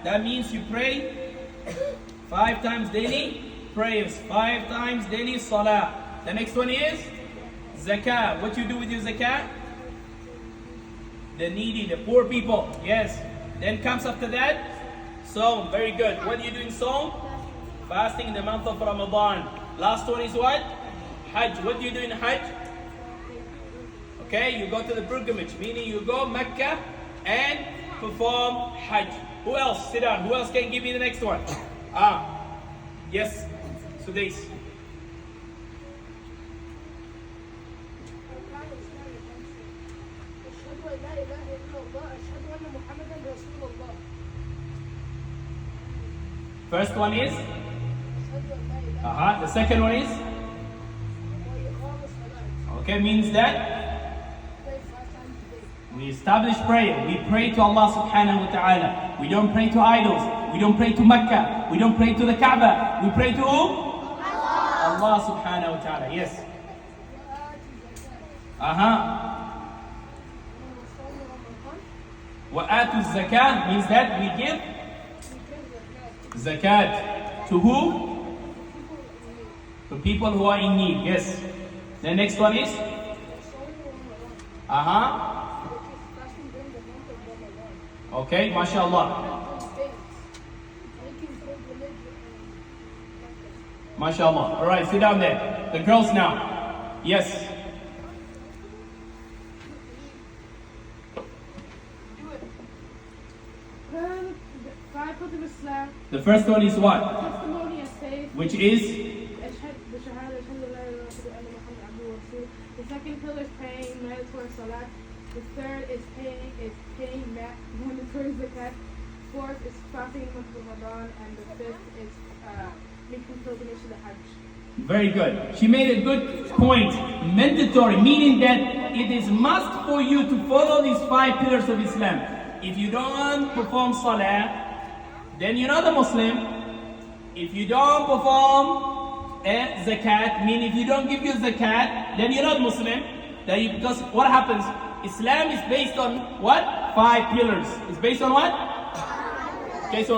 That means you pray 5 times daily prayers, 5 times daily salah. The next one is zakah. What you do with your zakah? The needy, the poor people. Yes. Then comes after that Saum. Very good. What do you do in Saum? Fasting in the month of Ramadan. Last one is what? Hajj. What do you do in Hajj? Okay, you go to the pilgrimage, meaning you go Mecca and perform Hajj. Who else? Sit down. Who else can give me the next one? Yes, Sudais. First one is? The second one is? Okay, means that we establish prayer. We pray to Allah subhanahu wa ta'ala. We don't pray to idols. We don't pray to Mecca. We don't pray to the Kaaba. We pray to who? Allah subhanahu wa ta'ala. Yes. Wa'atu zakah means that we give zakat to who? To people who are in need. Yes. The next one is? Okay, mashallah. Mashallah. Alright, sit down there. The girls now. Yes. The first one is what? Testimony and faith. Which is? The second pillar is praying mandatory salat. The third is paying mandatory zakat. Fourth is fasting in the month of Ramadan, and the fifth is making pilgrimage to the Hajj. Very good. She made a good point. Mandatory, meaning that it is must for you to follow these 5 pillars of Islam. If you don't perform salah, then you're not a Muslim. If you don't perform zakat, meaning if you don't give your zakat, then you're not Muslim. Because what happens? Islam is based on what? 5 pillars. It's based on what? Okay, so